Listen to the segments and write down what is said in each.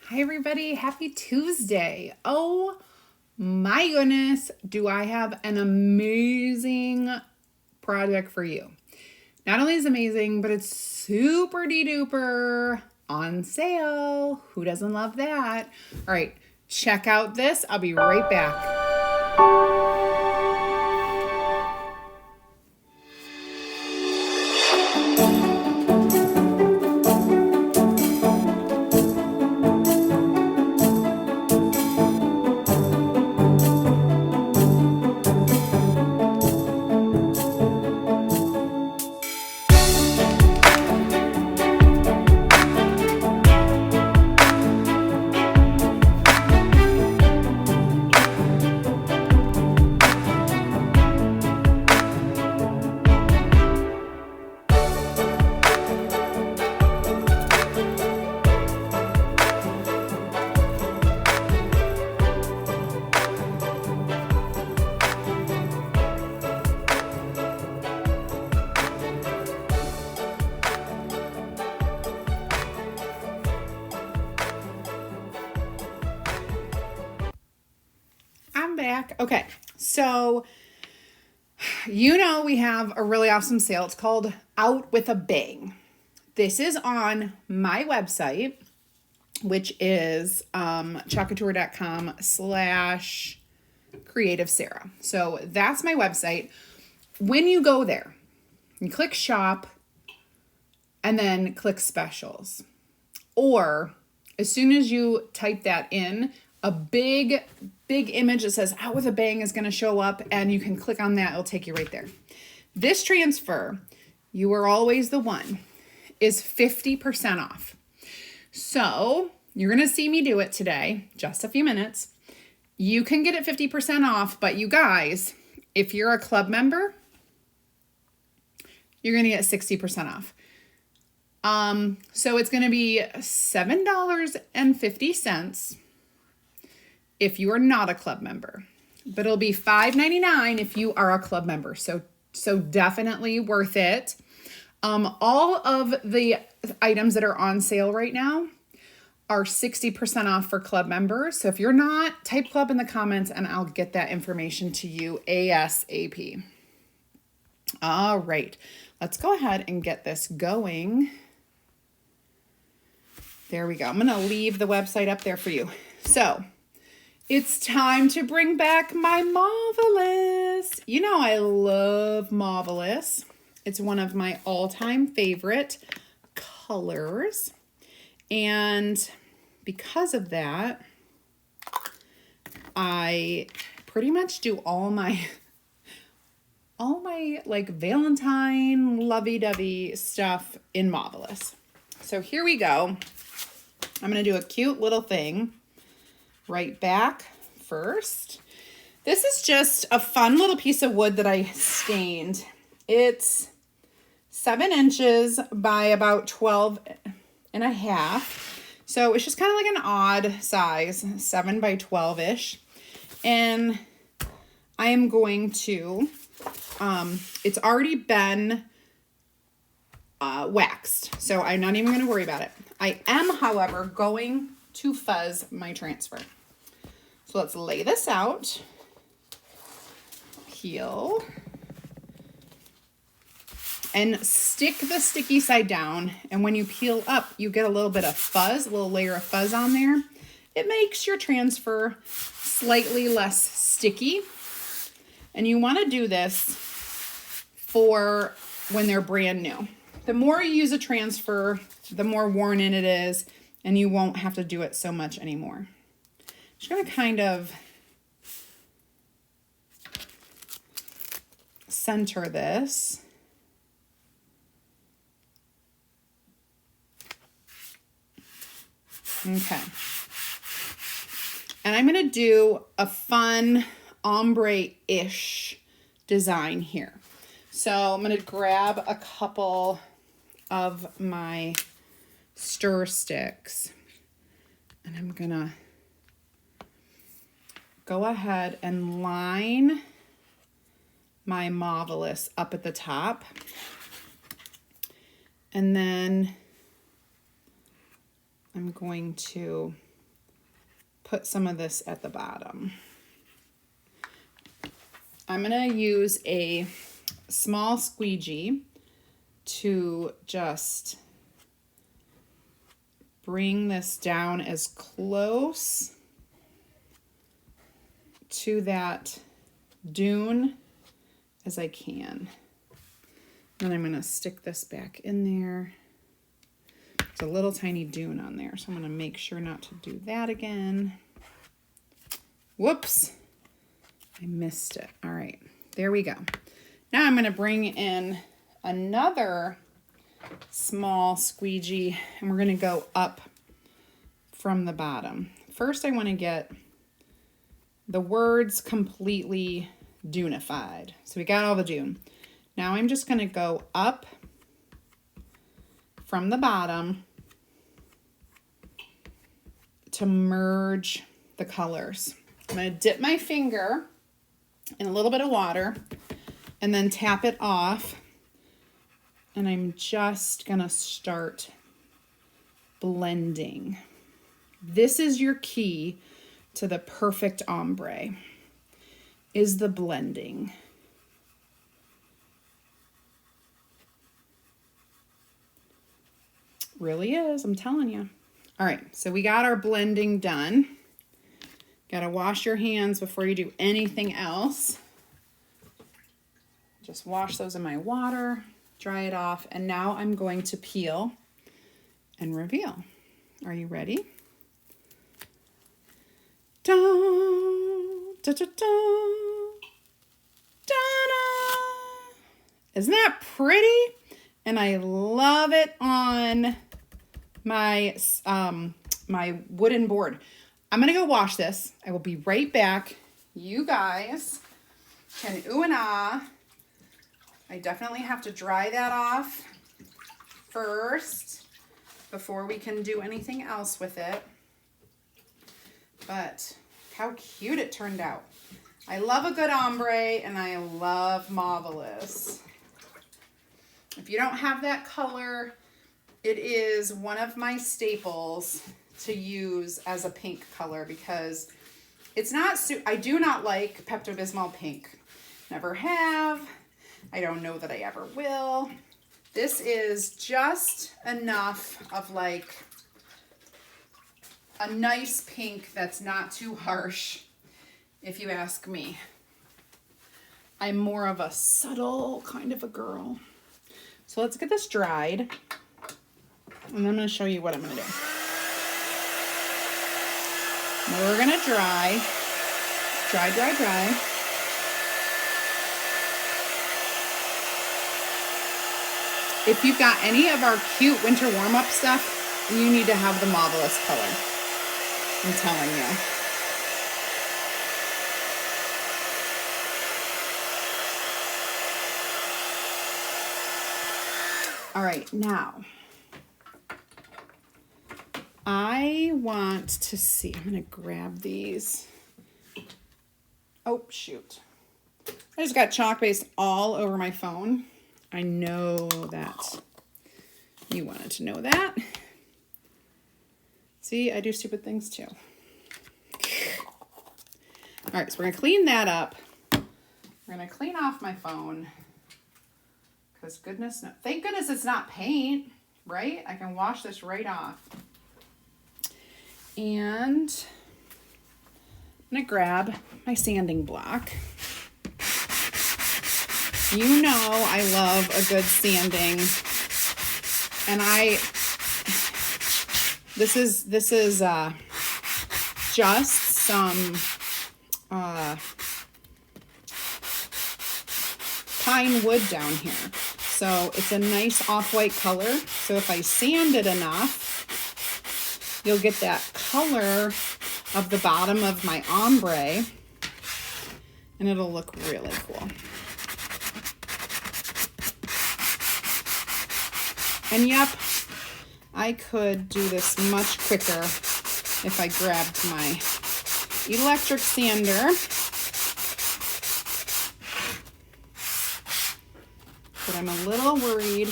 Hi everybody, happy Tuesday. Oh my goodness, do I have an amazing project for you. Not only is it amazing, but it's super duper on sale. Who doesn't love that? All right, check out this. I'll be right back. I'm back. Okay, so we have a really awesome sale. It's called Out with a Bang. This is on my website, which is chalkcouture.com/CreativeSarah. So that's my website. When you go there, you click shop and then click specials. Or as soon as you type that in, a big image that says Out with a Bang is going to show up, and you can click on that. It'll take you right there. This transfer, You Are Always the One, is 50% off. So you're going to see me do it today, just a few minutes. You can get it 50% off, but you guys, if you're a club member, you're going to get 60% off. So it's going to be $7.50 if you are not a club member, but it'll be $5.99 if you are a club member. So definitely worth it. All of the items that are on sale right now are 60% off for club members. So if you're not, type club in the comments and I'll get that information to you ASAP. All right, let's go ahead and get this going. There we go. I'm going to leave the website up there for you. So it's time to bring back my Marvelous. You know I love Marvelous. It's one of my all-time favorite colors. And because of that, I pretty much do all my like Valentine lovey-dovey stuff in Marvelous. So here we go. I'm going to do a cute little thing right back first. This is just a fun little piece of wood that I stained. It's 7 inches by about 12 and a half. So it's just kind of like an odd size, 7 by 12-ish. And I am going to, it's already been waxed, so I'm not even going to worry about it. I am, however, going to fuzz my transfer. So let's lay this out, peel, and stick the sticky side down. And when you peel up, you get a little bit of fuzz, a little layer of fuzz on there. It makes your transfer slightly less sticky. And you want to do this for when they're brand new. The more you use a transfer, the more worn in it is, and you won't have to do it so much anymore. Just going to kind of center this. Okay. And I'm going to do a fun ombre-ish design here. So I'm going to grab a couple of my stir sticks and I'm going to go ahead and line my Marvelous up at the top. And then I'm going to put some of this at the bottom. I'm going to use a small squeegee to just bring this down as close to that dune as I can. Then I'm going to stick this back in there. There's a little tiny dune on there, so I'm going to make sure not to do that again. Whoops, I missed it. All right, there we go. Now I'm going to bring in another small squeegee, and we're going to go up from the bottom. First, I want to get the words completely dunified. So we got all the dune. Now I'm just going to go up from the bottom to merge the colors. I'm going to dip my finger in a little bit of water and then tap it off. And I'm just going to start blending. This is your key to the perfect ombre, is the blending. Really is, I'm telling you. All right, so we got our blending done. Got to wash your hands before you do anything else. Just wash those in my water, dry it off, and now I'm going to peel and reveal. Are you ready? Da, da, da, da, da, da. Isn't that pretty? And I love it on my my wooden board. I'm gonna go wash this. I will be right back. You guys can ooh and ah. I definitely have to dry that off first before we can do anything else with it. But how cute it turned out. I love a good ombre and I love Marvelous. If you don't have that color, it is one of my staples to use as a pink color because it's not, I do not like Pepto-Bismol pink. Never have. I don't know that I ever will. This is just enough of like a nice pink that's not too harsh, if you ask me. I'm more of a subtle kind of a girl. So let's get this dried, and then I'm going to show you what I'm going to do. Now we're going to dry. If you've got any of our cute winter warm-up stuff, you need to have the Marvelous color. I'm telling you. All right, now I want to see, I'm gonna grab these. Oh, shoot. I just got chalk paste all over my phone. I know that you wanted to know that. See, I do stupid things too. All right, so we're gonna clean that up. We're gonna clean off my phone. Because goodness, no, thank goodness it's not paint, right? I can wash this right off. And I'm gonna grab my sanding block. You know I love a good sanding. And this is just some pine wood down here. So it's a nice off-white color. So if I sand it enough, you'll get that color of the bottom of my ombre, and it'll look really cool. And yep, I could do this much quicker if I grabbed my electric sander. But I'm a little worried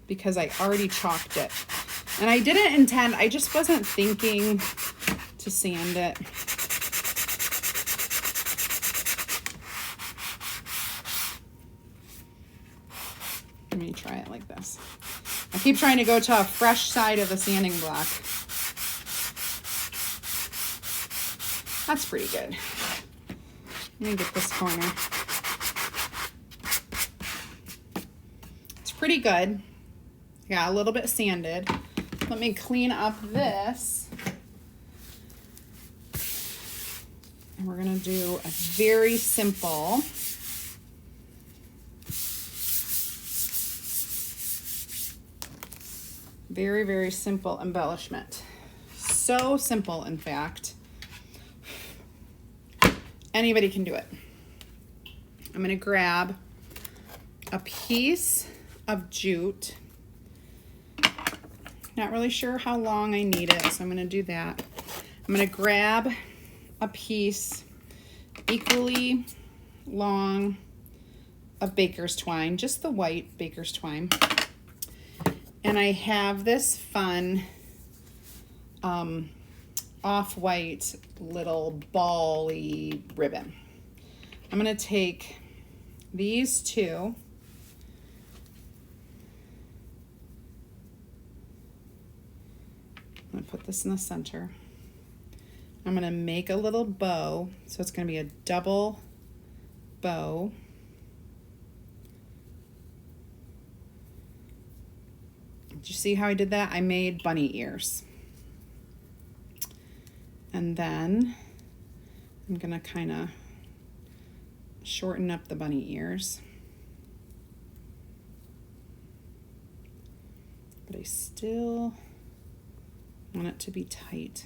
because I already chalked it. And I didn't intend, I just wasn't thinking to sand it. Let me try it like this. I keep trying to go to a fresh side of the sanding block. That's pretty good. Let me get this corner. It's pretty good. Got a little bit sanded. Let me clean up this. And we're gonna do a very simple very, very simple embellishment. So simple, in fact. Anybody can do it. I'm gonna grab a piece of jute. Not really sure how long I need it, so I'm gonna do that. I'm gonna grab a piece equally long of baker's twine, just the white baker's twine. And I have this fun off-white little ball-y ribbon. I'm gonna take these two, I'm gonna put this in the center. I'm gonna make a little bow, so it's gonna be a double bow. Did you see how I did that? I made bunny ears. And then I'm gonna kind of shorten up the bunny ears. But I still want it to be tight.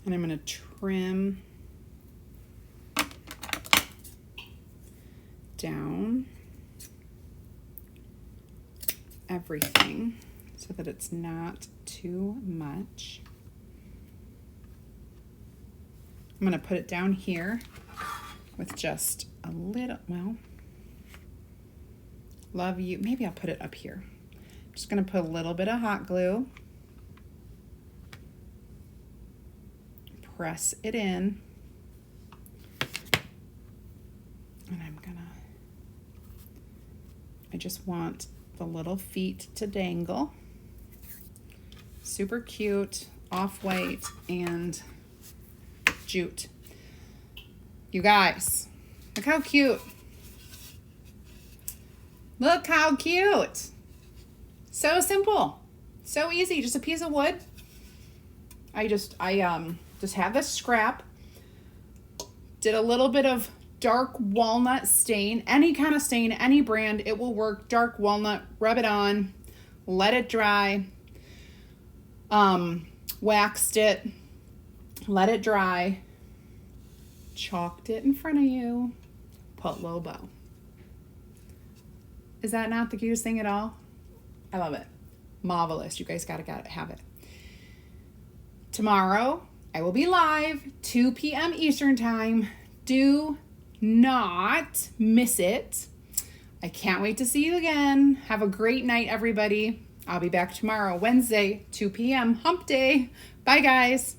And I'm gonna trim down everything so that it's not too much. I'm gonna put it down here with just a little, well, love you. Maybe I'll put it up here. I'm just gonna put a little bit of hot glue. Press it in. And I just want the little feet to dangle. Super cute, off-white and jute. You guys, look how cute. Look how cute. So simple, so easy, just a piece of wood. I just have this scrap, did a little bit of dark walnut stain, any kind of stain, any brand, it will work. Dark walnut, rub it on, let it dry, waxed it, let it dry, chalked it in front of you, put a little bow. Is that not the cutest thing at all? I love it. Marvelous. You guys gotta have it. Tomorrow, I will be live, 2 p.m. Eastern time. Do not miss it. I can't wait to see you again. Have a great night, everybody. I'll be back tomorrow, Wednesday, 2 p.m. Hump Day. Bye, guys.